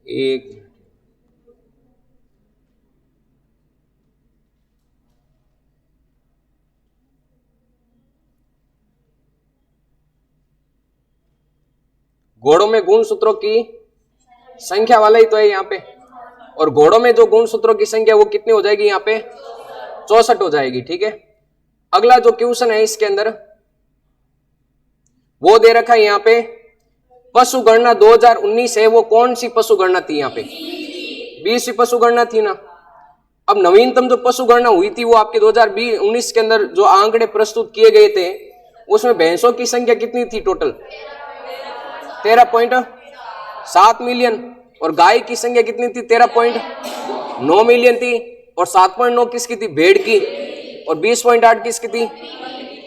एक घोड़ों में गुण सूत्रों की संख्या वाला ही तो है यहाँ पे, और घोड़ों में जो गुण सूत्रों की संख्या वो कितनी हो जाएगी यहाँ पे 64 हो जाएगी। ठीक है, अगला जो क्वेश्चन है इसके अंदर वो दे रखा है यहाँ पे पशु गणना 2019 है, वो कौन सी पशु गणना थी यहाँ पे 20वीं पशु गणना थी ना। अब नवीनतम जो पशु गणना हुई थी वो आपके 2019 के अंदर जो आंकड़े प्रस्तुत किए गए थे उसमें भैंसों की संख्या कितनी थी टोटल 13.7 मिलियन, और गाय की संख्या कितनी थी 13.9 मिलियन थी, और 7.9 किसकी थी भेड़ की, और 20.8 किसकी थी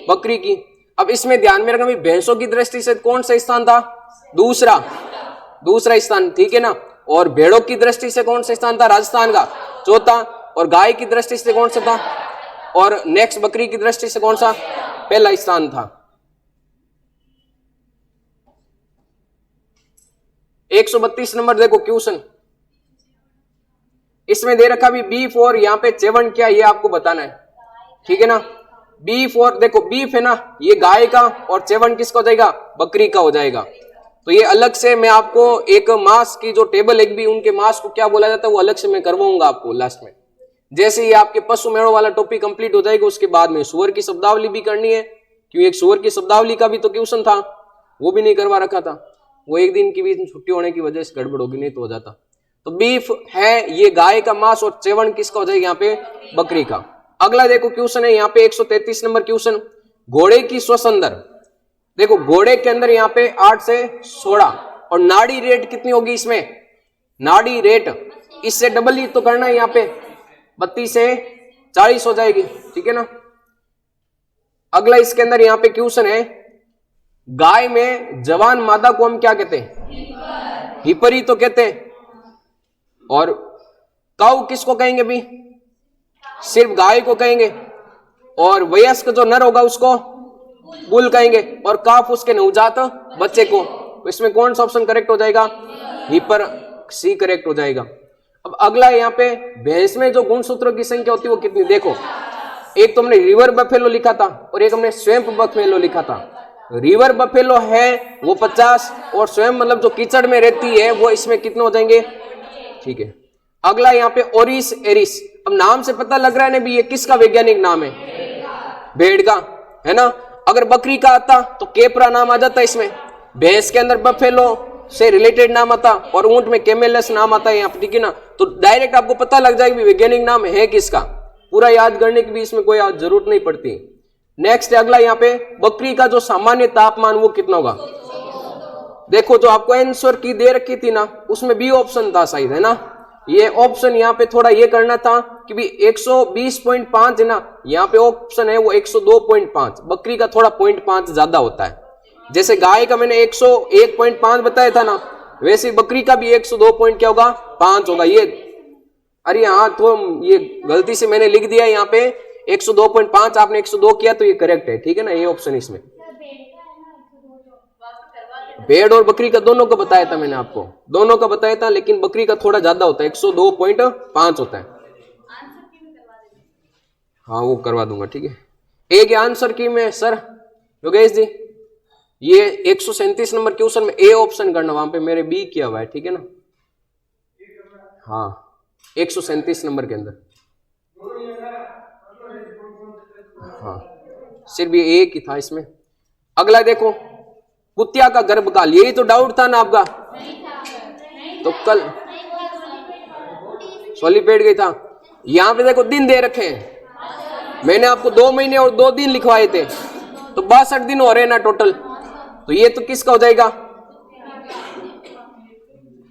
बकरी की। अब इसमें ध्यान में रखना भी भैंसों की दृष्टि से कौन सा स्थान था दूसरा स्थान, ठीक है ना, और भेड़ों की दृष्टि से कौन सा स्थान था राजस्थान का चौथा, और गाय की दृष्टि से कौन सा था, और नेक्स्ट बकरी की दृष्टि से कौन सा पहला स्थान था। 132 नंबर देखो क्वेश्चन, इसमें दे रखा भी बीफ और यहाँ पे चेवन क्या ये आपको बताना है। ठीक है ना, बीफ और देखो बीफ है ना ये गाय का, और चेवन किसका हो जाएगा बकरी का हो जाएगा। तो ये अलग से मैं आपको एक मांस की जो टेबल एक भी उनके मांस को क्या बोला जाता है वो अलग से मैं करवाऊंगा आपको लास्ट में। जैसे ये आपके पशु मेढ़ों वाला टॉपिक कंप्लीट हो जाएगा उसके बाद में सुअर की शब्दावली भी करनी है, क्योंकि एक सुअर की शब्दावली का भी तो क्वेश्चन था वो भी नहीं करवा रखा था, वो एक दिन की बीच में छुट्टी होने की वजह से गड़बड़ होगी, नहीं तो हो जाता। तो बीफ है ये गाय का मांस, और चेवन किसका हो जाएगा यहाँ पे बकरी का। अगला देखो क्वेश्चन है यहाँ पे 133 नंबर क्वेश्चन, घोड़े की श्वसन दर। देखो घोड़े के अंदर यहाँ पे 8 से 16, और नाड़ी रेट कितनी होगी इसमें, नाड़ी रेट इससे डबल ही तो करना है यहाँ पे 32 से 40 हो जाएगी। ठीक है ना, अगला इसके अंदर यहाँ पे क्वेश्चन है गाय में जवान मादा को हम क्या कहते हैं हिपरी तो कहते हैं, और काऊ किसको कहेंगे भी सिर्फ गाय को कहेंगे, और वयस्क जो नर होगा उसको बुल कहेंगे, और काफ उसके नवजात बच्चे को। तो इसमें कौन सा ऑप्शन करेक्ट हो जाएगा हिपर, सी करेक्ट हो जाएगा। अब अगला यहाँ पे भैंस में जो गुणसूत्रों की संख्या होती है वो कितनी, देखो एक तो हमने रिवर बफेलो लिखा था और एक हमने स्वैम्प बफेलो लिखा था। रिवर बफेलो है वो 50, और स्वयं मतलब जो कीचड़ में रहती है वो इसमें कितने हो जाएंगे। ठीक है, अगला यहाँ पे ओरिस एरिस, अब नाम से पता लग रहा है ना भी ये किसका वैज्ञानिक नाम है भेड़ का, है ना। अगर बकरी का आता तो केपरा नाम आ जाता इसमें, भैंस के अंदर बफेलो से रिलेटेड नाम आता, और ऊंट में कैमेलस नाम आता है यहाँ पे। ठीक है ना, तो डायरेक्ट आपको पता लग जाएगा भी वैज्ञानिक नाम है किसका, पूरा याद करने की भी इसमें कोई जरूरत नहीं पड़ती। नेक्स्ट अगला यहाँ पे बकरी का जो सामान्य तापमान वो कितना होगा। देखो जो आपको आंसर की दे रखी थी ना उसमें बी ऑप्शन था शायद, है ना। ये ऑप्शन यहाँ पे थोड़ा ये करना था कि भी 120.5 है ना, यहाँ पे ऑप्शन है वो 102.5, बकरी का थोड़ा 0.5 ज्यादा होता है। जैसे गाय का मैंने 101.5 बताया था ना, वैसे बकरी का भी 102.5 होगा। ये अरे हाँ, तो ये गलती से मैंने लिख दिया यहाँ पे 102.5, आपने 102 किया तो ये करेक्ट है। ठीक है ना, ये ऑप्शन इसमें भेड़ और बकरी का दोनों का बताया था मैंने आपको, दोनों का बताया था, लेकिन बकरी का थोड़ा ज्यादा होता है 102.5 होता है। हाँ वो करवा दूंगा। ठीक है, एक आंसर की में सर योगेश जी ये 137 नंबर क्वेश्चन में ए ऑप्शन करना, वहां पे मेरे बी किया हुआ है। ठीक है ना, हाँ 137 नंबर के अंदर, हाँ सिर्फ ये एक ही था इसमें। अगला देखो कुतिया का गर्भकाल, यही तो डाउट था ना आपका, तो कल सॉलिपेट गई था। यहां पे देखो दिन दे रखे हैं, मैंने आपको 2 महीने और 2 दिन लिखवाए थे, तो 62 दिन हो रहे हैं ना टोटल, तो ये तो किसका हो जाएगा।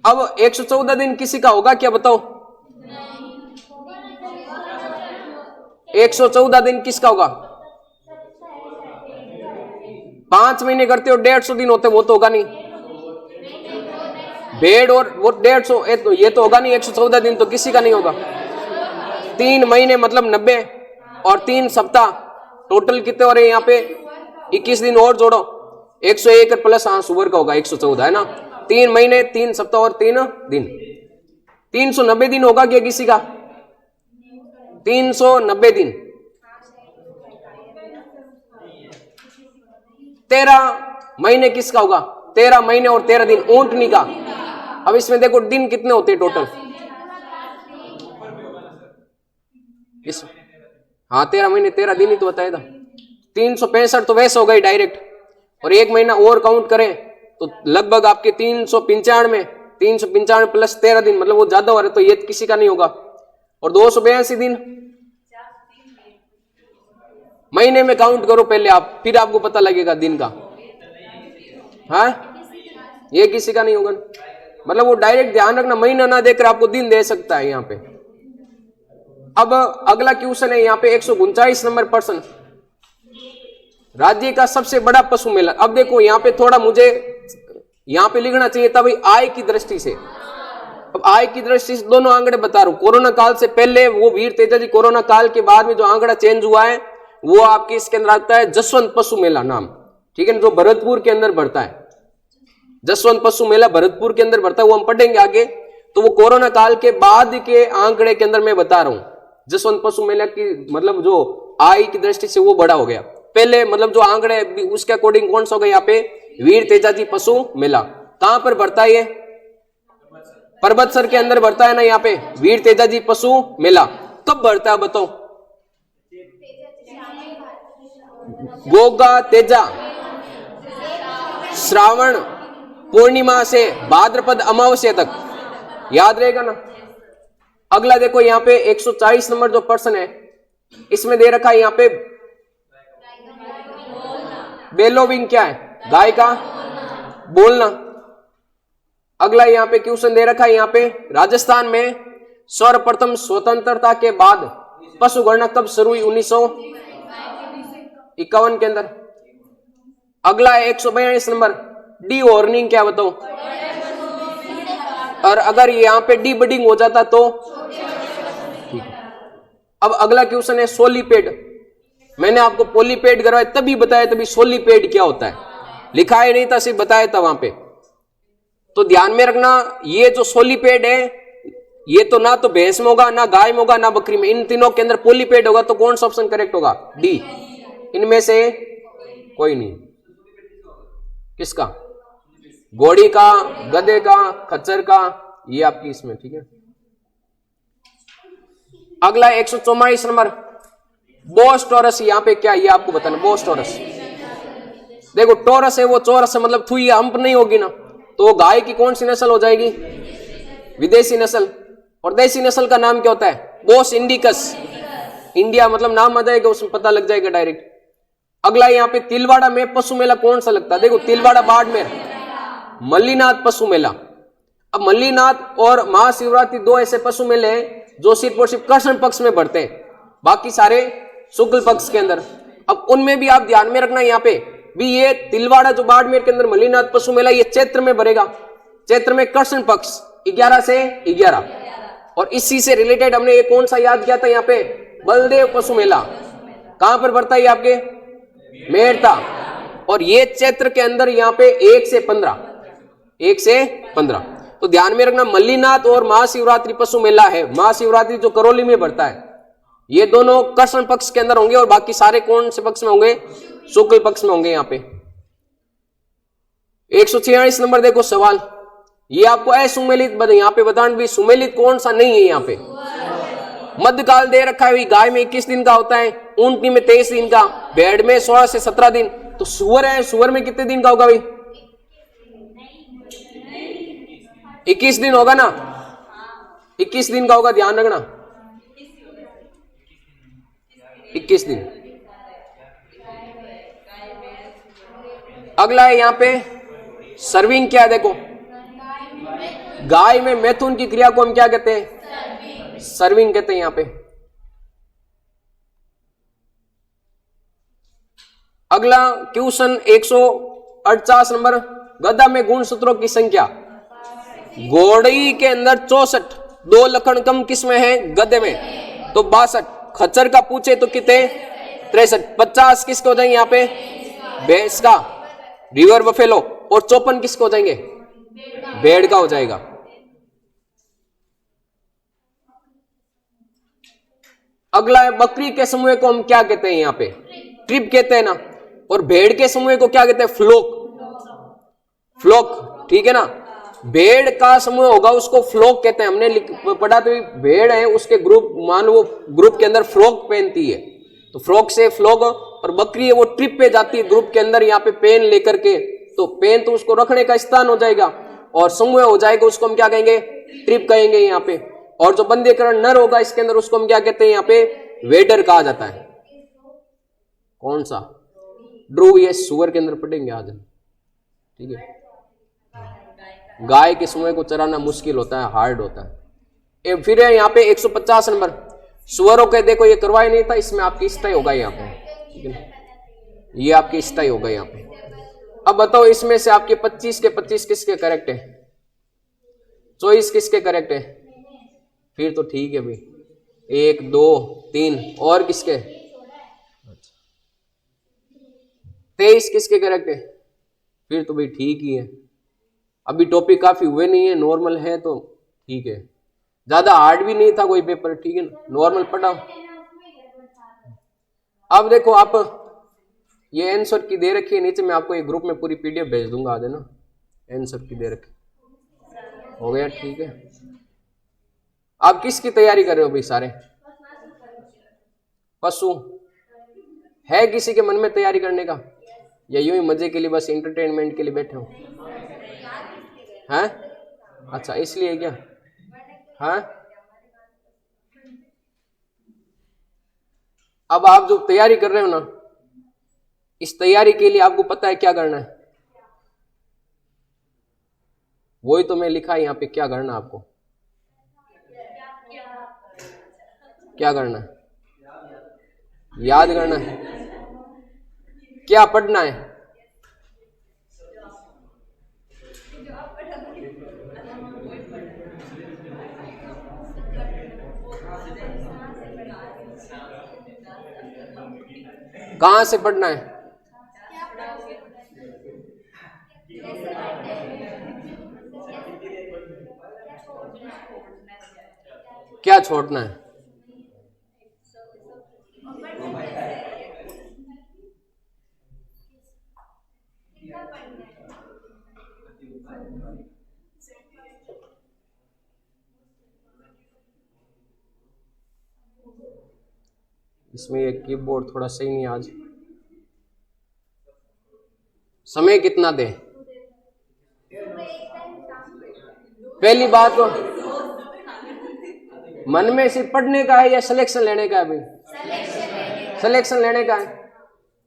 अब 114 दिन किसी का होगा क्या बताओ, 114 दिन किसका होगा। 5 महीने करते हो 150 दिन होते, वो तो होगा नहीं। भेड़ और वो 150, ये तो होगा नहीं। 114 दिन तो किसी का नहीं होगा। 3 महीने मतलब 90 और 3 सप्ताह, टोटल कितने हो रहे हैं यहाँ पे 21 दिन और जोड़ो, 101 प्लस हाँ सुअर का होगा 114, है ना। 3 महीने 3 सप्ताह और 3 दिन। 390 दिन होगा क्या किसी का? 390 दिन। 13 महीने किसका होगा? 13 महीने और 13 दिन ऊंटनी का। अब इसमें देखो दिन कितने होते हैं टोटल? इस हाँ 13 महीने 13 दिन ही तो बताया था। 365 तो वैसे हो गई डायरेक्ट, और 1 महीना और काउंट करें तो लगभग आपके 395 प्लस 13 दिन, मतलब वो ज्यादा हो रहा है, तो ये किसी का नहीं होगा। और 282 दिन महीने में काउंट करो पहले आप, फिर आपको पता लगेगा दिन का। हाँ ये किसी का नहीं होगा, मतलब वो डायरेक्ट ध्यान रखना, महीना ना देकर आपको दिन दे सकता है यहाँ पे। अब अगला क्वेश्चन है यहाँ पे 139 नंबर प्रश्न, राज्य का सबसे बड़ा पशु मेला। अब देखो यहाँ पे थोड़ा मुझे यहाँ पे लिखना चाहिए था भाई आय की दृष्टि से। अब आय की दृष्टि से दोनों आंकड़े बता रहा हूं, कोरोना काल से पहले वो वीर तेजा जी, कोरोना काल के बाद में जो आंकड़ा चेंज हुआ है वो आपके इसके अंदर आता है जसवंत पशु मेला नाम, ठीक है, जो भरतपुर के अंदर बढ़ता है। जसवंत पशु मेला भरतपुर के अंदर बढ़ता है, वो हम पढ़ेंगे आगे। तो वो कोरोना काल के बाद के आंकड़े के अंदर मैं बता रहा हूं, जसवंत पशु मेला की मतलब जो आय की दृष्टि से वो बड़ा हो गया। पहले मतलब जो आंकड़े उसके अकॉर्डिंग कौन सा हो गया यहाँ पे? वीर तेजाजी पशु मेला। कहां पर बढ़ता है ये? पर्वतसर के अंदर बढ़ता है ना यहाँ पे वीर तेजाजी पशु मेला। कब बढ़ता है बताओ? गोगा तेजा श्रावण पूर्णिमा से भाद्रपद अमावस्या तक, याद रहेगा ना। अगला देखो यहाँ पे 140 नंबर जो प्रश्न है, इसमें दे रखा है यहाँ पे बेलोविंग क्या है? गाय का बोलना। अगला यहाँ पे क्वेश्चन दे रखा है यहाँ पे राजस्थान में सर्वप्रथम स्वतंत्रता के बाद पशु गणना कब शुरू हुई? 1951 के अंदर। अगला है 142 नंबर डी हॉर्निंग क्या बताओ? और अगर यहाँ पे डी बडिंग हो जाता तो ठीक है। अब अगला क्वेश्चन है सोलीपेड। मैंने आपको पोलीपेड करवाया तभी बताया, तभी सोलीपेड क्या होता है लिखा ही नहीं था, सिर्फ बताया था वहां पे। तो ध्यान में रखना, ये जो सोलीपेड है ये तो ना तो भैंस में होगा, ना गाय में होगा, ना बकरी में, इन तीनों के अंदर पोलीपेड होगा। तो कौन सा ऑप्शन करेक्ट होगा? डी। इनमें से कोई नहीं। किसका? घोड़ी का, गधे का, खच्चर का, ये आपकी इसमें, ठीक है। अगला 144 नंबर बोस टोरस। यहाँ पे क्या ये आपको बताना, बोस टोरस। देखो टोरस है वो चौरस है, मतलब थुई हम्प नहीं होगी ना, तो गाय की कौन सी नस्ल हो जाएगी? विदेशी नस्ल। और देसी नस्ल का नाम क्या होता है? बोस इंडिकस। इंडिया मतलब नाम आ जाएगा, उसमें पता लग जाएगा डायरेक्ट। अगला यहाँ पे तिलवाड़ा में पशु मेला कौन सा लगता है? देखो तिलवाड़ा बाड़मेर मल्लीनाथ पशु मेला। अब मल्लीनाथ और महाशिवरात्रि दो ऐसे पशु मेले हैं जो सिर्फ और सिर्फ कृष्ण पक्ष में बढ़ते हैं, बाकी सारे शुक्ल पक्ष के अंदर। अब उनमें भी आप ध्यान में रखना, यहाँ पे भी ये तिलवाड़ा जो बाड़मेर के अंदर मल्लीनाथ पशु मेला ये चैत्र में भरेगा। चैत्र में कृष्ण पक्ष 11 से 11। और इसी से रिलेटेड हमने ये कौन सा याद किया था यहाँ पे? बलदेव पशु मेला। कहां पर बढ़ता है आपके? मेरता। और ये चैत्र के अंदर यहाँ पे 1 से 15। तो ध्यान में रखना, मल्लीनाथ और महाशिवरात्रि पशु मेला है। महाशिवरात्रि जो करौली में बढ़ता है, ये दोनों कृष्ण पक्ष के अंदर होंगे, और बाकी सारे कौन से पक्ष में होंगे? शुक्ल पक्ष में होंगे। यहाँ पे 146 नंबर देखो सवाल, ये आपको असुमेलित यहाँ पे बताना भी सुमेलित कौन सा नहीं है। यहाँ पे मध्यकाल दे रखा है, गाय में 21 दिन का होता है, ऊंटनी में 23 दिन का, भेड़ में 16 से 17 दिन। तो सुअर है, सुअर में कितने दिन का होगा भाई? 21 दिन होगा ना, 21 दिन का होगा, ध्यान रखना 21 दिन। अगला है यहाँ पे सर्विंग क्या है? देखो गाय में मैथुन की क्रिया को हम क्या कहते हैं? सर्विंग कहते हैं। यहाँ पे अगला क्वेश्चन 148 नंबर, गधा में गुणसूत्रों की संख्या। घोड़ी के अंदर 64, 2 लक्षण कम किसमें है? गधे में, तो 62। खच्चर का पूछे तो कितने? 63। 50 किसके हो जाएंगे यहाँ पे? भैंस का, रिवर बफेलो। और 54 किसके हो जाएंगे? भेड़ का हो जाएगा। अगला है बकरी के समूह को हम क्या कहते हैं, यहाँ पे ट्रिप कहते हैं ना, और भेड़ के समूह को क्या कहते हैं, फ्लोक। फ्लोक, ठीक है ना। भेड़ का समूह होगा उसको फ्लोक कहते हैं। हमने पढ़ा तो भेड़ है, उसके ग्रुप मान लो ग्रुप के अंदर फ्लोक पहनती है, तो फ्लोक से फ्लोक, और बकरी है वो ट्रिप पे जाती है ग्रुप के अंदर यहाँ पे पेन लेकर के, तो पेन तो उसको रखने का स्थान हो जाएगा, और समूह हो जाएगा उसको हम क्या कहेंगे, ट्रिप कहेंगे यहाँ पे। और जो बंदीकरण नर होगा इसके अंदर उसको हम क्या कहते हैं, यहाँ पे वेडर कहा जाता है। कौन सा, ड्रू, ये सुअर के अंदर पढ़ेंगे आज, ठीक है। गाय के समूह को चराना मुश्किल होता है, हार्ड होता है। फिर है यहाँ पे 150 नंबर, सुअरों के देखो ये करवाया नहीं था, इसमें आपकी स्टाई होगा यहाँ पे, ठीक है ना, ये आपकी स्टाई होगा यहाँ पे। अब बताओ इसमें से आपके 25 के 25 किसके करेक्ट है, 24 किसके करेक्ट है, फिर तो ठीक है भाई, 1 2 3 और किसके, 23 किसके करेक्ट है, फिर तो भाई ठीक ही है। अभी टॉपिक काफी हुए नहीं है, नॉर्मल है तो ठीक है, ज्यादा हार्ड भी नहीं था कोई पेपर, ठीक है ना, नॉर्मल पढ़ा। अब देखो आप ये आंसर की दे रखी है नीचे, मैं आपको एक ग्रुप में पूरी पीडीएफ भेज दूंगा, आ देना, आंसर की दे रखी, हो गया, ठीक है। आप किसकी तैयारी कर रहे हो भाई सारे, पशु है किसी के मन में तैयारी करने का, या यूं ही मजे के लिए बस एंटरटेनमेंट के लिए बैठे हो, हैं? अच्छा इसलिए क्या, हाँ। अब आप जो तैयारी कर रहे हो ना, इस तैयारी के लिए आपको पता है क्या करना है, वही तो मैं लिखा है यहाँ पे, क्या करना है आपको, क्या करना है, याद करना है, क्या पढ़ना है, कहां से पढ़ना है, क्या छोड़ना है, इसमें ये कीबोर्ड थोड़ा सही नहीं आज, समय कितना दे, पहली बात तो मन में सिर्फ पढ़ने का है या सिलेक्शन लेने का है भाई, सिलेक्शन लेने का है।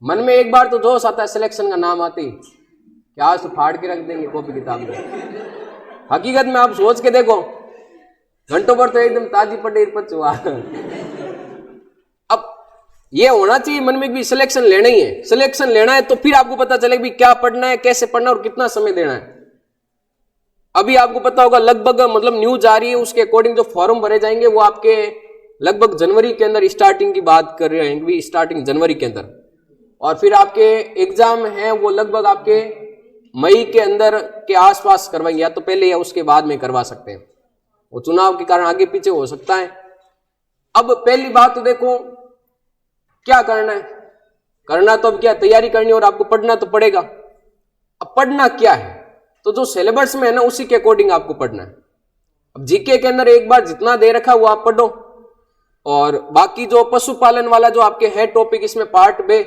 मन में एक बार तो जोश आता है, सिलेक्शन का नाम आती क्या आज तो फाड़ के रख देंगे कॉपी किताब में। हकीकत में आप सोच के देखो, घंटों पर तो एकदम ताजी पढ़े हुआ। अब ये होना चाहिए मन में भी सिलेक्शन लेना ही है, सिलेक्शन लेना है तो फिर आपको पता चलेगा भी क्या पढ़ना है, कैसे पढ़ना और कितना समय देना है। अभी आपको पता होगा लगभग मतलब न्यूज आ रही है, उसके अकॉर्डिंग जो फॉर्म भरे जाएंगे वो आपके लगभग जनवरी के अंदर स्टार्टिंग की बात कर रहे हैं, स्टार्टिंग जनवरी के अंदर, और फिर आपके एग्जाम है वो लगभग आपके मई के अंदर के आसपास करवाएंगे, या तो पहले या उसके बाद में करवा सकते हैं, वो चुनाव के कारण आगे पीछे हो सकता है। अब पहली बात तो देखो क्या करना है, करना तो अब क्या तैयारी करनी और आपको पढ़ना तो पड़ेगा। अब पढ़ना क्या है, तो जो सिलेबस में है ना उसी के अकॉर्डिंग आपको पढ़ना है। अब जीके के अंदर एक बार जितना दे रखा वो आप पढ़ो, और बाकी जो पशुपालन वाला जो आपके है टॉपिक इसमें पार्ट बे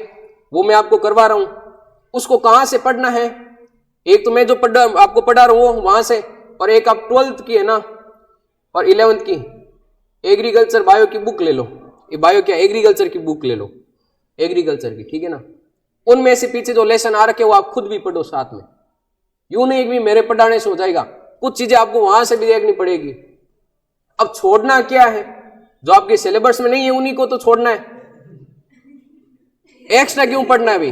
वो मैं आपको करवा रहा हूं, उसको कहां से पढ़ना है, एक तो मैं जो आपको पढ़ा रहा हूं वहां से, और एक आप 12th की है ना और 11th की एग्रीकल्चर बायो की बुक ले लो, ये बायो क्या एग्रीकल्चर की बुक ले लो, एग्रीकल्चर की, ठीक है ना। उनमें से पीछे जो लेसन आ रखे वो आप खुद भी पढ़ो साथ में, यूं नहीं कि मेरे पढ़ाने से हो जाएगा, कुछ चीजें आपको वहां से भी देखनी पड़ेगी। अब छोड़ना क्या है, जो आपके सिलेबस में नहीं है उन्हीं को तो छोड़ना है, एक्स्ट्रा क्यों पढ़ना है भाई।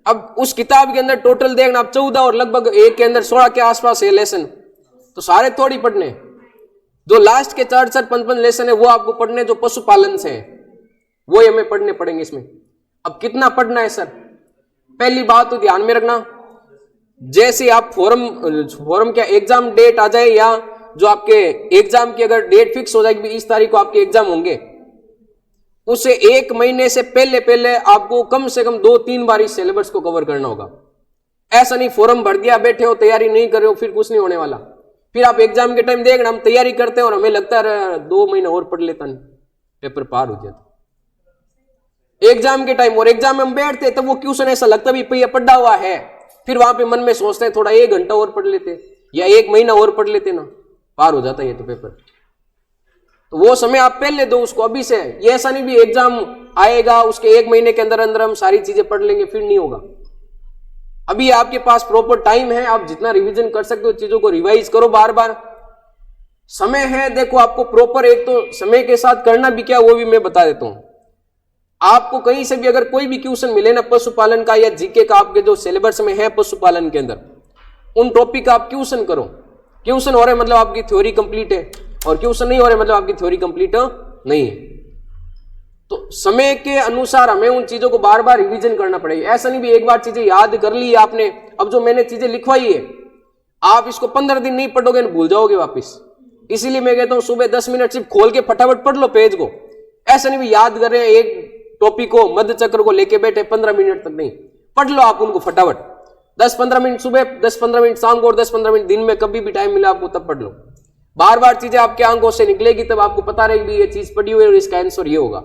अब उस किताब के अंदर टोटल देखना आप 14 और लगभग एक के अंदर 16 के आसपास है लेसन, तो सारे थोड़ी पढ़ने, जो लास्ट के 4-4 5-5 लेसन है वो आपको पढ़ने, जो पशुपालन से है वो हमें पढ़ने पड़ेंगे इसमें। अब कितना पढ़ना है सर, पहली बात तो ध्यान में रखना जैसे आप फॉर्म क्या एग्जाम डेट आ जाए या जो आपके एग्जाम की अगर डेट फिक्स हो जाएगी इस तारीख को आपके एग्जाम होंगे, उसे 1 महीने से पहले पहले आपको कम से कम 2-3 बार इस सिलेबस को कवर करना होगा। ऐसा नहीं फॉर्म भर दिया बैठे हो तैयारी नहीं कर रहे हो फिर कुछ नहीं होने वाला। फिर आप एग्जाम के टाइम देखना हम तैयारी करते हैं और हमें लगता है 2 महीने और पढ़ लेता नहीं पेपर पार हो जाता। एग्जाम के टाइम और एग्जाम में हम बैठते तब वो क्वेश्चन ऐसा लगता भी ये पढ़ा हुआ है, फिर वहां पे मन में सोचते हैं थोड़ा 1 घंटा और पढ़ लेते या 1 महीना और पढ़ लेते ना, पार हो जाता ये तो पेपर। तो वो समय आप पहले दो उसको अभी से। ये ऐसा नहीं भी एग्जाम आएगा उसके 1 महीने के अंदर अंदर हम सारी चीजें पढ़ लेंगे, फिर नहीं होगा। अभी आपके पास प्रॉपर टाइम है, आप जितना रिवीजन कर सकते हो चीजों को रिवाइज करो बार बार, समय है। देखो आपको प्रॉपर एक तो समय के साथ करना भी क्या वो भी मैं बता देता हूं। आपको कहीं से भी अगर कोई भी क्वेश्चन मिले ना पशुपालन का या जीके का आपके जो सिलेबस में है पशुपालन के अंदर, उन टॉपिक का आप क्वेश्चन करो। क्वेश्चन हो रहे मतलब आपकी थ्योरी कंप्लीट है और क्वेश्चन नहीं हो रहे मतलब आपकी थ्योरी कंप्लीट नहीं है। तो समय के अनुसार हमें उन चीजों को बार बार रिवीजन करना पड़ेगा। ऐसा नहीं भी एक बार चीजें याद कर ली आपने, अब जो मैंने चीजें लिखवाई है आप इसको 15 दिन नहीं पढ़ोगे भूल जाओगे वापिस। इसीलिए मैं कहता हूं सुबह 10 मिनट सिर्फ खोल के फटाफट पढ़ लो पेज को। ऐसा नहीं भी याद कर रहे हैं एक टॉपिक को मध्य चक्र को लेके बैठे 15 मिनट तक नहीं, पढ़ लो आप उनको फटाफट। 10-15 मिनट सुबह, 10-15 मिनट शाम को और 10-15 मिनट दिन में कभी भी टाइम मिला आपको तब पढ़ लो। बार बार चीजें आपके आंखों से निकलेगी तब आपको पता रहेगी ये चीज पढ़ी हुई है और इसका आंसर ये होगा।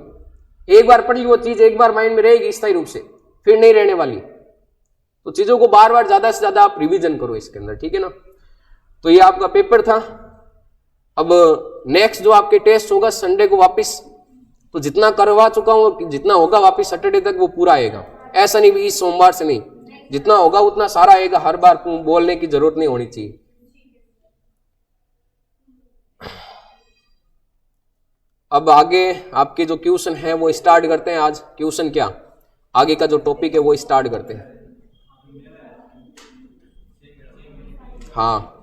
एक बार पढ़ी वो चीज एक बार माइंड में रहेगी स्थायी रूप से, फिर नहीं रहने वाली। तो चीजों को बार बार ज्यादा से ज्यादा आप रिवीजन करो इसके अंदर, ठीक है ना। तो ये आपका पेपर था। अब नेक्स्ट जो आपके टेस्ट होगा संडे को वापिस, तो जितना करवा चुका हूं जितना होगा वापिस सैटरडे तक वो पूरा आएगा। ऐसा नहीं भी इस सोमवार से नहीं, जितना होगा उतना सारा आएगा। हर बार बोलने की जरूरत नहीं होनी चाहिए। अब आगे आपके जो क्वेश्चन है वो स्टार्ट करते हैं। आज क्वेश्चन क्या आगे का जो टॉपिक है वो स्टार्ट करते हैं। हाँ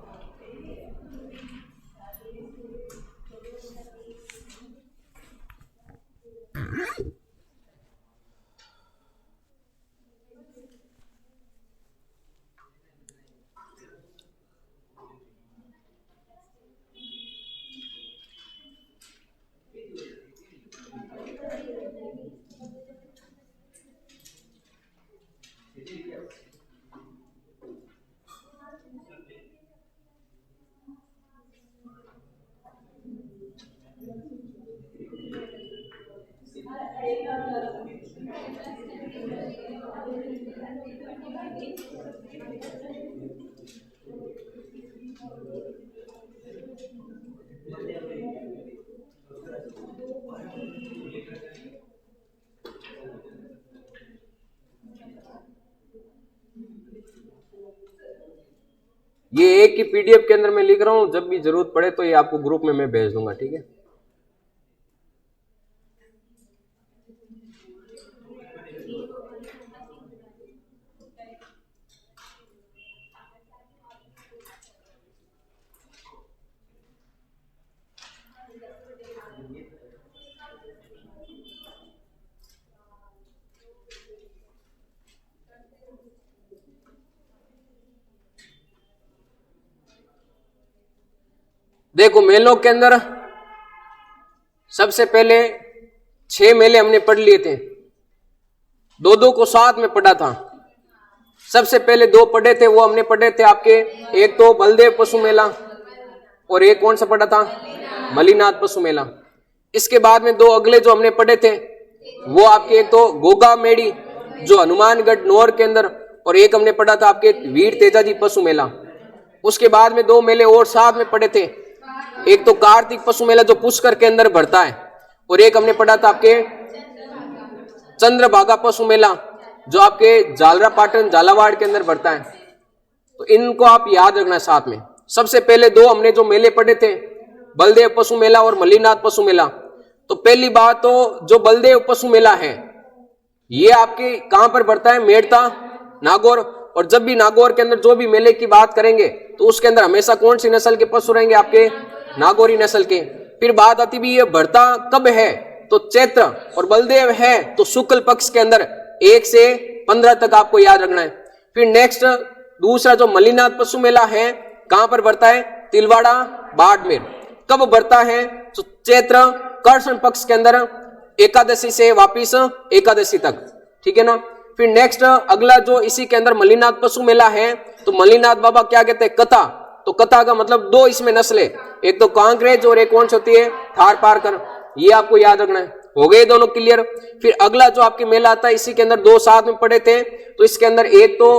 ये एक ही पीडीएफ के अंदर मैं लिख रहा हूं, जब भी जरूरत पड़े तो ये आपको ग्रुप में मैं भेज दूंगा, ठीक है। देखो मेलों के अंदर सबसे पहले 6 मेले हमने पढ़ लिए थे, 2-2 को साथ में पढ़ा था। सबसे पहले 2 पढ़े थे वो हमने पढ़े थे आपके, एक तो बलदेव पशु मेला और एक कौन सा पढ़ा था, मलीनाथ पशु मेला। इसके बाद में 2 अगले जो हमने पढ़े थे वो आपके एक तो गोगा मेड़ी जो हनुमानगढ़ नौर के अंदर, और एक हमने पढ़ा था आपके वीर तेजाजी पशु मेला। उसके बाद में 2 मेले और साथ में पढ़े थे, एक तो कार्तिक पशु मेला जो पुष्कर के अंदर भरता है, और एक हमने पढ़ा था आपके चंद्रभागा पशु मेला जो आपके जालरा पाटन झालावाड़ के अंदर भरता है। तो इनको आप याद रखना साथ में। सबसे पहले 2 हमने जो मेले पढ़े थे बलदेव पशु मेला और मलीनाथ पशु मेला। तो पहली बात तो जो बलदेव पशु मेला है ये आपके कहां पर भरता है, मेड़ता नागौर। और जब भी नागौर के अंदर जो भी मेले की बात करेंगे तो उसके अंदर हमेशा कौन सी नस्ल के पशु रहेंगे, आपके नागौरी नस्ल के। फिर बात आती भी ये भरता कब है, तो चैत्र, और बलदेव है तो शुक्ल पक्ष के अंदर 1 से 15 तक आपको याद रखना है। फिर नेक्स्ट दूसरा जो मल्लीनाथ पशु मेला है कहां पर बढ़ता है? तिलवाड़ा बाड़मेर। कब बढ़ता है? तो चैत्र कृष्ण पक्ष के अंदर एकादशी से वापिस एकादशी तक, ठीक है ना। फिर नेक्स्ट अगला जो इसी के अंदर मल्लीनाथ पशु मेला है, तो मल्लीनाथ बाबा क्या कहते हैं? कथा। तो कथा का मतलब दो इसमें नस्लें, एक तो कांकरेज और एक कौन सी होती है? थार पारकर। ये आपको याद रखना है। हो गए दोनों क्लियर। फिर अगला जो आपके मेला आता है इसी के अंदर दो साथ में पढ़े थे, तो इसके अंदर एक तो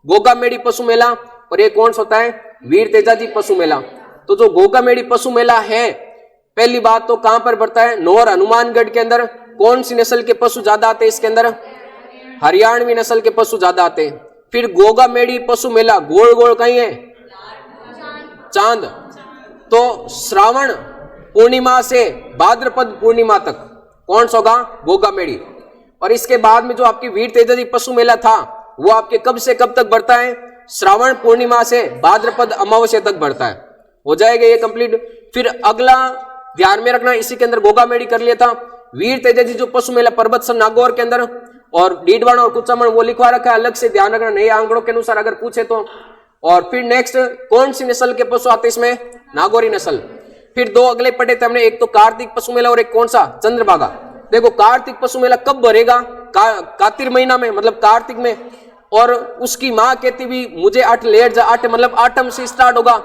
गोगामेड़ी पशु मेला और एक कौन सा होता है? वीर तेजाजी पशु मेला। तो जो गोगामेड़ी पशु मेला है, पहली बात तो कहां पर बढ़ता है? नौर हनुमानगढ़ के अंदर। कौन सी नस्ल के पशु ज्यादा आते हैं इसके अंदर? हरियाणवी नस्ल के पशु ज्यादा आते हैं। फिर गोगामेड़ी पशु मेला गोल गोल कहीं है? चांद। तो श्रावण पूर्णिमा से भाद्रपद पूर्णिमा तक कौन सा होगा? गोगामेड़ी। और इसके बाद में जो आपकी वीर तेजाजी पशु मेला था वो आपके कब से कब तक बढ़ता है? श्रावण पूर्णिमा से भाद्रपद अमावस्या तक बढ़ता है। हो जाएगा ये कंप्लीट। फिर अगला ध्यान में रखना, इसी के अंदर गोगामेड़ी कर लिया था। वीर तेजाजी जो पशु मेला पर्वतसर नागौर के अंदर और डीडवाना और कुचामण वो लिखवा रखा है, अलग से ध्यान रखना नए आंकड़ों के अनुसार अगर पूछे तो। और फिर नेक्स्ट कौन सी नस्ल के पशु आते इसमें? नागौरी नस्ल। फिर दो अगले पढ़े थे हमने, एक तो कार्तिक पशु मेला और एक कौन सा? चंद्रभागा। देखो कार्तिक पशु मेला कब भरेगा? कार्तिक महीना में, मतलब कार्तिक में। और उसकी माँ कहती भी मुझे 8 लेट जा, 8 मतलब आठम से स्टार्ट होगा,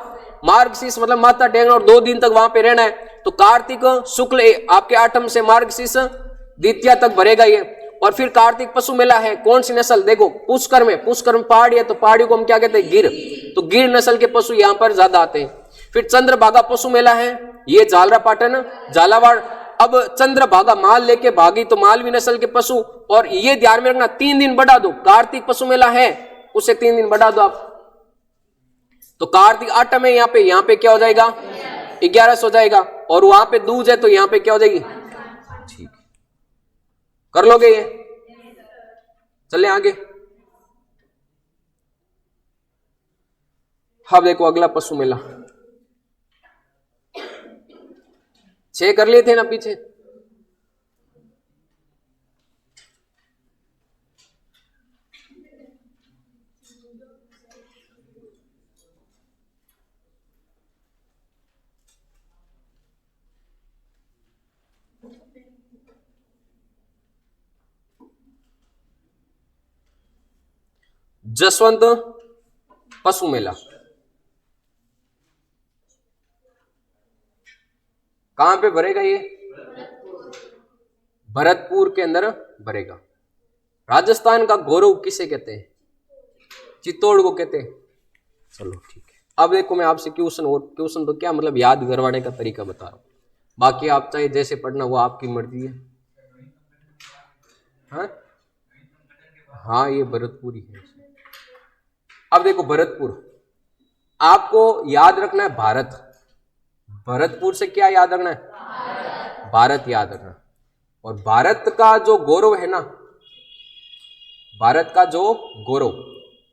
मार्गशीर्ष मतलब माता टेकना और 2 दिन तक वहां पे रहना है। तो कार्तिक शुक्ल आपके आठम से मार्गशीर्ष द्वितीया तक भरेगा ये। और फिर कार्तिक पशु मेला है कौन सी नस्ल? देखो पुष्कर में, पुष्कर में पहाड़ी है तो पहाड़ी को हम क्या कहते हैं? गिर। तो गिर नस्ल के पशु यहाँ पर ज्यादा आते हैं। फिर चंद्रभागा पशु मेला है, ये झालरापाटन झालावाड़। अब चंद्रभागा माल लेके भागी तो मालवी नस्ल के पशु। और ये ध्यान में रखना 3 दिन बढ़ा दो, कार्तिक पशु मेला है उसे 3 दिन बढ़ा दो आप। तो कार्तिक 8 में यहाँ पे क्या हो जाएगा? 11 हो जाएगा। और वहां पे दूज है तो यहाँ पे क्या हो जाएगी? ठीक, कर लोगे ये? चले आगे। अब देखो अगला पशु मेला 6 कर लिए थे ना पीछे। जसवंत पशु मेला कहां पे भरेगा? ये भरतपुर के अंदर भरेगा। राजस्थान का गौरव किसे कहते हैं? चित्तौड़ को कहते हैं। चलो ठीक है। अब देखो मैं आपसे क्वेश्चन, और क्वेश्चन तो क्या मतलब याद करवाने का तरीका बता रहा हूं, बाकी आप चाहे जैसे पढ़ना वो आपकी मर्जी है। हाँ ये भरतपुर ही है। अब देखो भरतपुर आपको याद रखना है भारत। भरतपुर से क्या याद रखना है? भारत याद रखना। और भारत का जो गौरव है ना, भारत का जो गौरव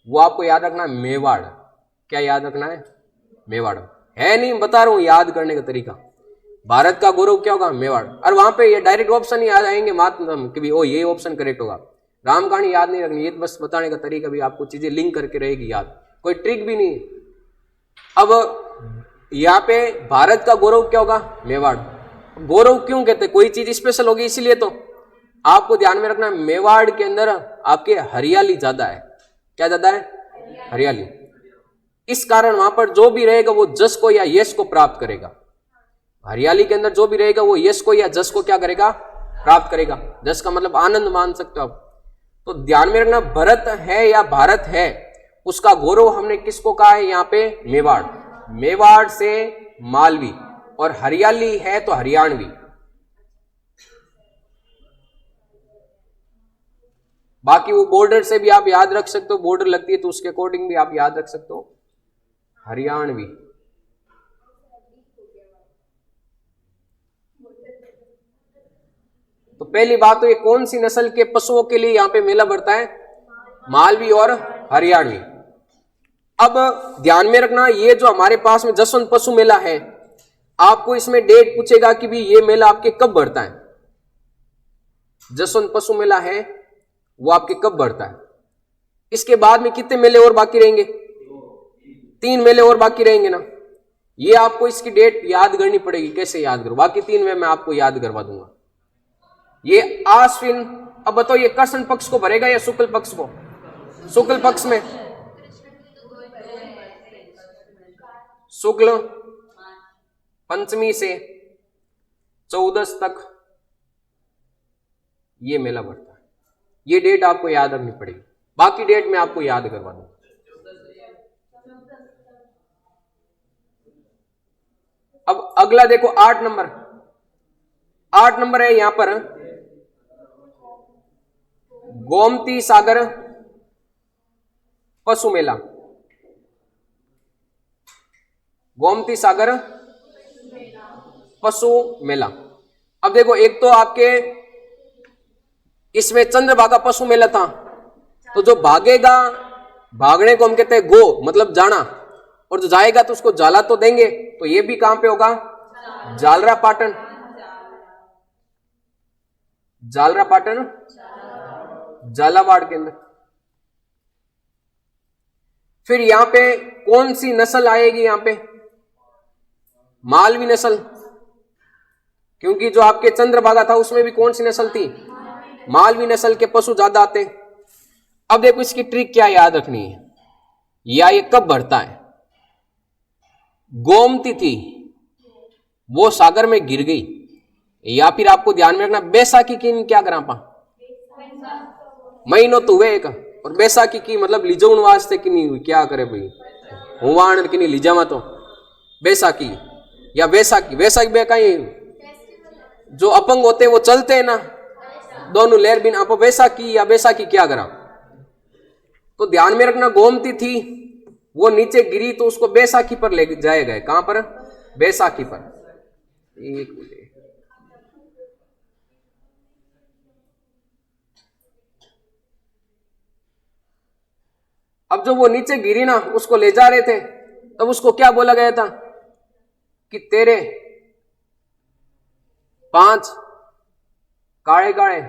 वो आपको याद रखना है मेवाड़। क्या याद रखना है? मेवाड़ है, नहीं बता रहा हूं याद करने का तरीका। भारत का गौरव क्या होगा? मेवाड़। और वहां पे ये डायरेक्ट ऑप्शन ही याद आएंगे मात्र कि भी ओ ये ऑप्शन करेक्ट होगा। राम कहानी याद नहीं रखनी, ये बस बताने का तरीका भी आपको चीजें लिंक करके रहेगी याद, कोई ट्रिक भी नहीं। अब यहाँ पे भारत का गौरव क्या होगा? मेवाड़। गौरव क्यों कहते? कोई चीज स्पेशल होगी इसलिए। तो आपको ध्यान में रखना है मेवाड़ के अंदर आपके हरियाली ज्यादा है। क्या ज्यादा है? हरियाली। इस कारण वहां पर जो भी रहेगा वो जस को या यश को प्राप्त करेगा। हरियाली के अंदर जो भी रहेगा वो यश को या जस को क्या करेगा? प्राप्त करेगा। जस का मतलब आनंद मान सकते हो आप। तो ध्यान में रखना भरत है या भारत है, उसका गौरव हमने किसको कहा है? यहाँ पे मेवाड़। मेवाड़ से मालवी, और हरियाली है तो हरियाणवी। बाकी वो बॉर्डर से भी आप याद रख सकते हो, बॉर्डर लगती है तो उसके अकॉर्डिंग भी आप याद रख सकते हो हरियाणवी। तो पहली बात तो ये कौन सी नस्ल के पशुओं के लिए यहाँ पे मेला बढ़ता है? मालवी और हरियाणवी। अब ध्यान में रखना ये जो हमारे पास में जसवंत पशु मेला है, आपको इसमें डेट पूछेगा कि भी ये मेला आपके कब बढ़ता है। जसवंत पशु मेला है वो आपके कब बढ़ता है? इसके बाद में कितने मेले और बाकी रहेंगे? 3 मेले और बाकी रहेंगे ना। ये आपको इसकी डेट याद करनी पड़ेगी। कैसे याद करो? बाकी 3 में मैं आपको याद करवा दूंगा। ये आश्विन, अब बताओ ये कृष्ण पक्ष को भरेगा या शुक्ल पक्ष को? शुक्ल पक्ष में शुक्ल पंचमी से 14 तक ये मेला भरता है। ये डेट आपको याद रखनी पड़ेगी। बाकी डेट मैं आपको याद करवा दूंगा। अब अगला देखो 8 नंबर। 8 नंबर है यहां पर गोमती सागर पशु मेला। गोमती सागर पशु मेला। अब देखो एक तो आपके इसमें चंद्रभागा पशु मेला था, तो जो भागेगा, भागने को हम कहते हैं गो, मतलब जाना, और जो जाएगा तो उसको जाला तो देंगे। तो ये भी कहां पे होगा? जालरा पाटन। जालरा पाटन झालावाड़ के अंदर। फिर यहां पे कौन सी नस्ल आएगी? यहां पे मालवी नस्ल, क्योंकि जो आपके चंद्रभागा था उसमें भी कौन सी नस्ल थी? मालवी नस्ल के पशु ज्यादा आते। अब देखो इसकी ट्रिक क्या याद रखनी है, या ये कब भरता है। गोमती थी वो सागर में गिर गई, या फिर आपको ध्यान में रखना बैसाखी की क्या करा पा महीनों तो हुए एक, और बैसाखी की मतलब लिजौन वास्ते की नहीं हुई, क्या करे भाई हुआण की नहीं लिजावा तो बैसाखी या वैसाखी। वैसाखी बे कहीं जो अपंग होते हैं वो चलते हैं ना, दोनों लेर बिन आप वैसाखी या बैसाखी क्या करा। तो ध्यान में रखना गोमती थी वो नीचे गिरी तो उसको बैसाखी पर ले जाए गए। कहां पर? बैसाखी पर। एक मिनट, अब जो वो नीचे गिरी ना उसको ले जा रहे थे, तब उसको क्या बोला गया था कि तेरे 5 काले काले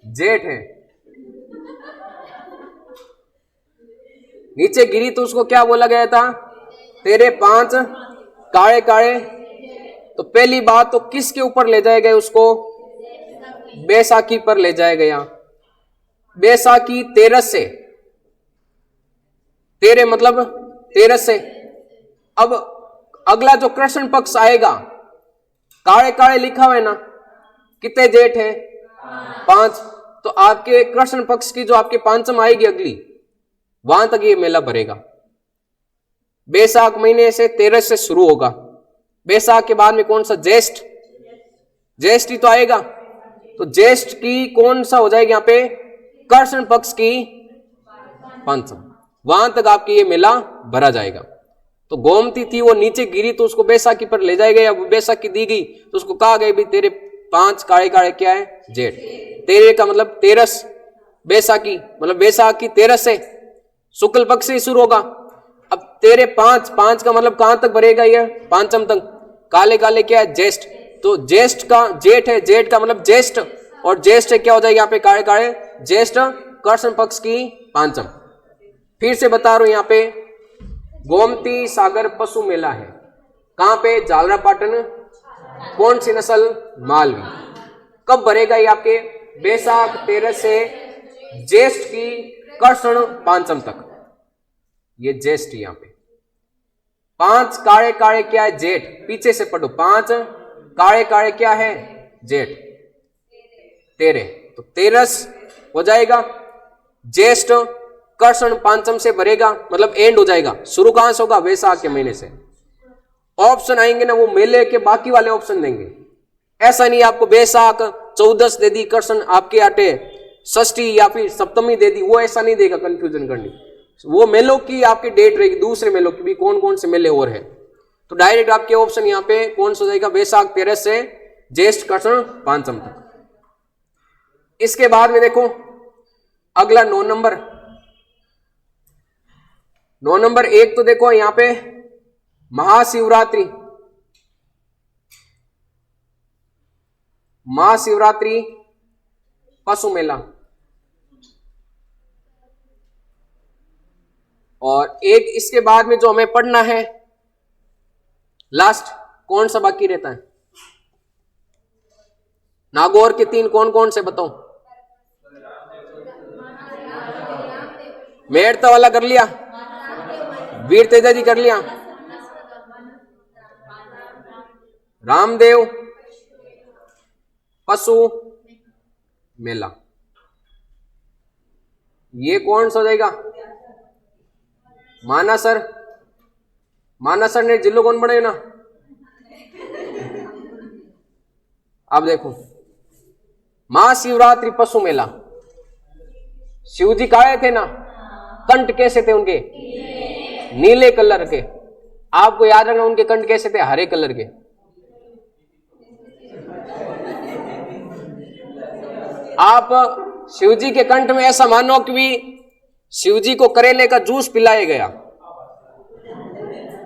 जेठ हैं। नीचे गिरी तो उसको क्या बोला गया था? तेरे 5 काले काले। तो पहली बात तो किसके ऊपर ले जाए गए उसको? बैसाखी पर ले जाया गया। बैसाखी 13 से, तेरे मतलब 13 से। अब अगला जो कृष्ण पक्ष आएगा, काले काले लिखा हुआ है ना, कितने जेठ है? 5। तो आपके कृष्ण पक्ष की जो आपके पांचम आएगी अगली, वहां तक ये मेला भरेगा। बैसाख महीने से 13 से शुरू होगा। बैसाख के बाद में कौन सा? ज्येष्ठ। ज्येष्ठ ही तो आएगा। तो ज्येष्ठ की कौन सा हो जाएगा? यहां पे कृष्ण पक्ष की पंचम, वहां तक आपके ये मेला भरा जाएगा। तो गोमती थी वो नीचे गिरी तो उसको बैसाखी पर ले जाए गए। अब बैसाखी दी गई तो उसको कहा गया भी तेरे 5 काले काले क्या है? जेठ। तेरे का मतलब 13, बैसाखी मतलब बैसाखी 13 से शुक्ल पक्ष से शुरू होगा। अब तेरे 5 का मतलब कहां तक भरेगा? ये पांचम तक। काले काले क्या है? ज्येष्ठ। तो ज्येष्ठ का जेठ है, जेठ का मतलब ज्येष्ठ, और ज्येष्ठ क्या हो जाएगा यहाँ पे? काले काले ज्येष्ठ कृष्ण पक्ष की पांचम। फिर से बता रहा हूं यहां पे गोमती सागर पशु मेला है। कहां पे? जालरा पाटन। कौन सी नस्ल? मालवी। कब भरेगा ये? आपके बैसाख 13 से ज्येष्ठ की कृष्ण पांचम तक। ये ज्येष्ठ यहां पे। 5 काले काले क्या है? जेठ। पीछे से पढ़ो, 5 काले काले क्या है? जेठ। 13, तो 13 हो जाएगा। ज्येष्ठ कृष्ण पांचम से भरेगा, मतलब एंड हो जाएगा। शुरू कहां से होगा? वैसाख के महीने से। ऑप्शन आएंगे ना वो मेले के बाकी वाले ऑप्शन देंगे। ऐसा नहीं आपको बैसाख 14 दे दी, कृष्ण आपके आटे षष्ठी या फिर सप्तमी दे दी, वो ऐसा नहीं देगा कंफ्यूजन करनी। वो मेलों की आपकी डेट रहेगी, दूसरे मेलों की भी कौन कौन से मेले और है। तो डायरेक्ट आपके ऑप्शन यहाँ पे कौन सा जाएगा? बैसाख 13 से ज्येष्ठ कृष्ण पांचम तक। इसके बाद में देखो अगला 9 नंबर। 9 नंबर एक तो देखो यहां पे महाशिवरात्रि। महाशिवरात्रि पशु मेला। और एक इसके बाद में जो हमें पढ़ना है लास्ट, कौन सा बाकी रहता है? नागौर के 3 कौन कौन से बताओ? मेड़ता वाला कर लिया, वीर तेजा जी कर लिया, रामदेव, पशु मेला। ये कौन सा हो जाएगा? मानासर। मानासर ने जिलो कौन बने ना? अब देखो, महाशिवरात्रि पशु मेला। शिव जी काले थे ना, कंठ कैसे थे उनके? नीले कलर के। आपको याद रखना उनके कंठ कैसे थे? हरे कलर के। आप शिव जी के कंठ में ऐसा मानो कि भी शिव जी को करेले का जूस पिलाया गया,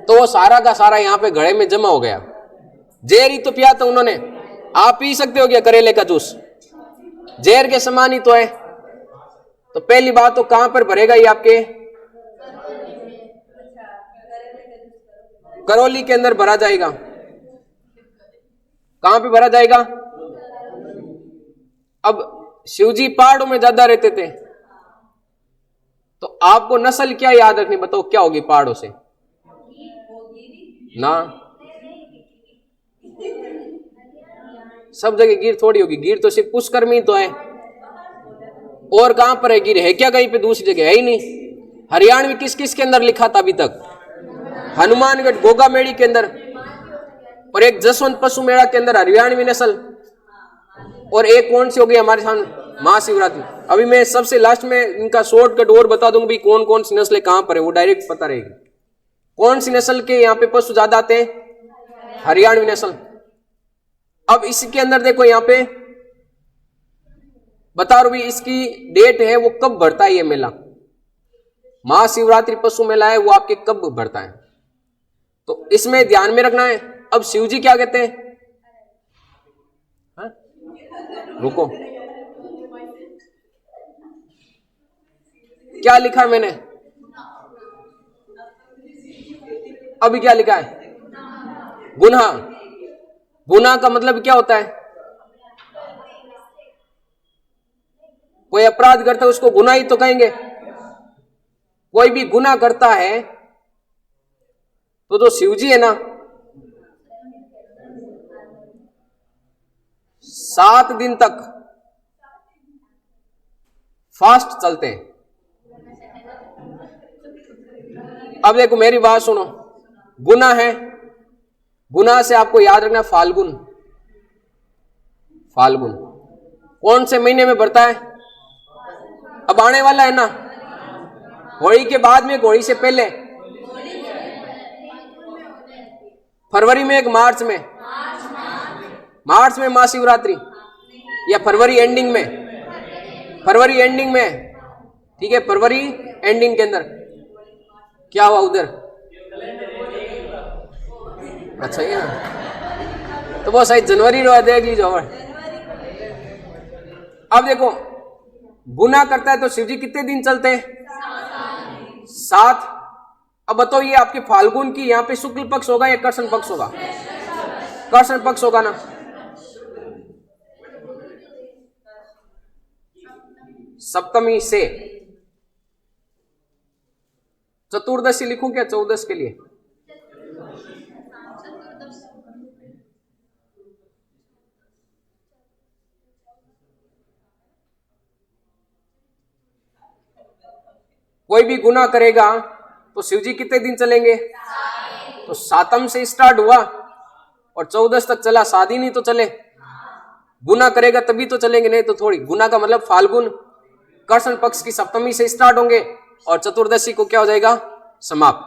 तो वो सारा का सारा यहां पे घड़े में जमा हो गया। जहर ही तो पिया था उन्होंने। आप पी सकते हो क्या करेले का जूस? जहर के समान ही तो है। तो पहली बात तो कहां पर भरेगा ये? आपके करौली के अंदर भरा जाएगा। कहां पे भरा जाएगा? अब शिव जी पहाड़ों में ज्यादा रहते थे, तो आपको नस्ल क्या याद रखनी, बताओ क्या होगी पहाड़ों से? ना, सब जगह गिर थोड़ी होगी। गिर तो सिर्फ पुष्कर में ही तो है। और कहां पर है गिर? है क्या कहीं पे दूसरी जगह? है ही नहीं। हरियाणा में किस किस के अंदर लिखा था अभी तक? हनुमानगढ़ गोगा मेड़ी के अंदर, और एक जसवंत पशु मेला के अंदर हरियाणवी नस्ल, और एक कौन सी होगी हमारे सामने? महाशिवरात्रि। अभी मैं सबसे लास्ट में इनका शॉर्टकट और बता दूंगा भी कौन कौन सी नस्लें कहां पर है, वो डायरेक्ट पता रहेगी। कौन सी नस्ल के यहाँ पे पशु ज्यादा आते हैं? हरियाणवी नस्ल। अब इसके अंदर देखो यहाँ पे बता रहा भी, इसकी डेट है वो कब बढ़ता है ये मेला। महाशिवरात्रि पशु मेला है वो आपके कब बढ़ता है, तो इसमें ध्यान में रखना है। अब शिव जी क्या कहते हैं? रुको, क्या लिखा है मैंने? अभी क्या लिखा है? गुनाह। गुनाह का मतलब क्या होता है? कोई अपराध करता है उसको गुनाह ही तो कहेंगे। कोई भी गुनाह करता है तो जो शिव जी है ना, 7 दिन तक फास्ट चलते हैं। अब देखो मेरी बात सुनो, गुनाह है, गुनाह से आपको याद रखना फाल्गुन। फाल्गुन कौन से महीने में बढ़ता है? अब आने वाला है ना, होली के बाद में, होली से पहले, फरवरी में, एक मार्च में। मार्च में महाशिवरात्रि, या फरवरी एंडिंग में? फरवरी एंडिंग में, ठीक है। फरवरी एंडिंग के अंदर क्या हुआ उधर? अच्छा ये ना, तो वो शायद जनवरी रो देख लीजिए। अब देखो गुनाह करता है तो शिव जी कितने दिन चलते हैं? 7। अब बताओ ये आपके फाल्गुन की यहाँ पे शुक्ल पक्ष होगा या कृष्ण पक्ष होगा? कृष्ण पक्ष होगा ना। सप्तमी से चतुर्दशी लिखूं क्या 14 के लिए? कोई भी गुनाह करेगा तो शिव जी कितने दिन चलेंगे? तो 7 से स्टार्ट हुआ और 14 तक चला। 7 दिन ही तो चले। गुनाह करेगा तभी तो चलेंगे, नहीं तो थोड़ी। गुनाह का मतलब फाल्गुन कृष्ण पक्ष की सप्तमी से स्टार्ट होंगे और चतुर्दशी को क्या हो जाएगा? समाप्त।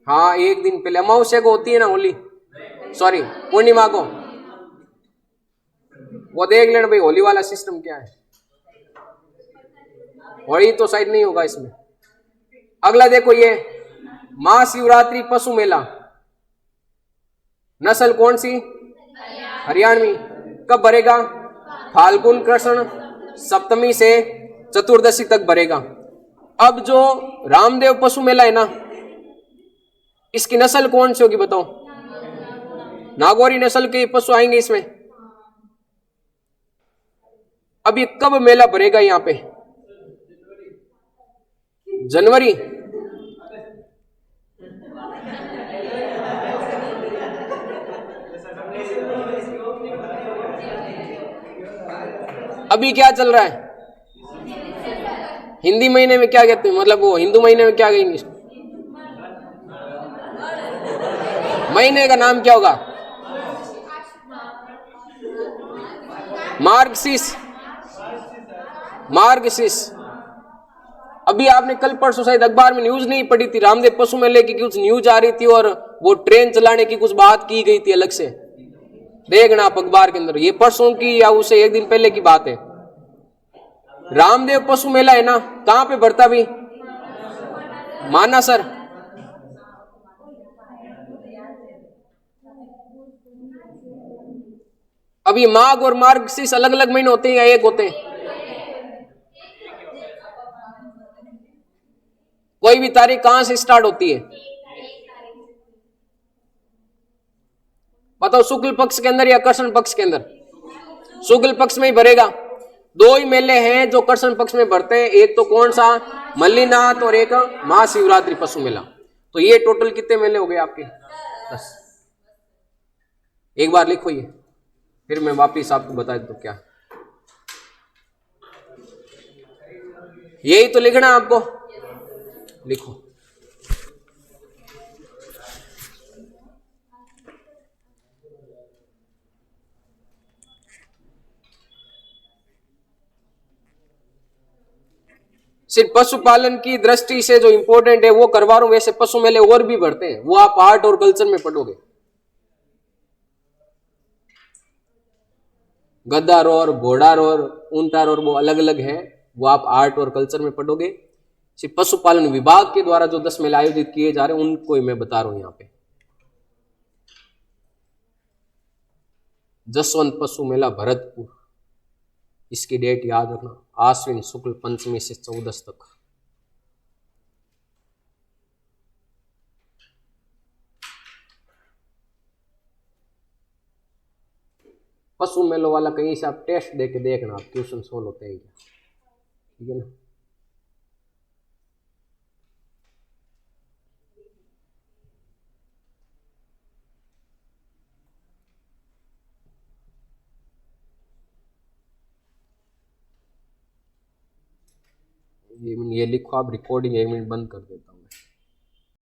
हाँ, एक दिन पहले अमावस्या को होती है ना होली, सॉरी पूर्णिमा को। वो देख लेना भाई होली वाला सिस्टम क्या है। होली तो शायद नहीं होगा इसमें। अगला देखो ये महाशिवरात्रि पशु मेला, नस्ल कौन सी? हरियाणवी। कब भरेगा? फाल्गुन कृष्ण सप्तमी से चतुर्दशी तक भरेगा। अब जो रामदेव पशु मेला है ना, इसकी नस्ल कौन सी होगी बताओ? नागौरी नस्ल के पशु आएंगे इसमें। अब ये कब मेला भरेगा यहां पे? जनवरी। अभी क्या चल रहा है? हिंदी महीने में क्या कहते हैं, मतलब वो हिंदू महीने में क्या कहेंगे? महीने का नाम क्या होगा? मार्गशीर्ष। मार्गशीर्ष। अभी आपने कल परसों शायद अखबार में न्यूज नहीं पढ़ी थी, रामदेव पशु मेले की कुछ न्यूज आ रही थी और वो ट्रेन चलाने की कुछ बात की गई थी अलग से। देखना आप अखबार के अंदर, ये परसों की या उससे एक दिन पहले की बात है। रामदेव पशु मेला है ना, कहां पे बढ़ता भी? मानासर। अभी माघ और मार्गशीर्ष अलग अलग महीने होते हैं या एक होते हैं? कोई भी तारीख कहां से स्टार्ट होती है बताओ? शुक्ल पक्ष के अंदर या कृष्ण पक्ष के अंदर? शुक्ल पक्ष में ही भरेगा। दो ही मेले हैं जो कृष्ण पक्ष में भरते हैं, एक तो कौन सा? मल्लीनाथ, और एक महाशिवरात्रि पशु मेला। तो ये टोटल कितने मेले हो गए आपके? 10। एक बार लिखो ये, फिर मैं वापिस आपको बता दूं क्या। यही तो लिखना आपको, लिखो। सिर्फ पशुपालन की दृष्टि से जो इंपॉर्टेंट है वो करवा रहा हूं, वैसे पशु मेले और भी बढ़ते हैं, वो आप आर्ट और कल्चर में पढ़ोगे। गद्दार और घोड़ार और ऊंटार और वो अलग अलग है, वो आप आर्ट और कल्चर में पढ़ोगे। सिर्फ पशुपालन विभाग के द्वारा जो 10 मेले आयोजित किए जा रहे हैं उनको ही मैं बता रहा हूं यहाँ पे। जसवंत पशु मेला भरतपुर, इसकी डेट याद रखना, आश्विन शुक्ल पंचमी से 14 तक। पशु मेलों वाला कहीं से आप टेस्ट दे के देखना, आप क्वेश्चन सोल्व होते हैं क्या, ठीक है ना। ये लिखो आप, रिकॉर्डिंग 1 मिनट बंद कर देता हूं।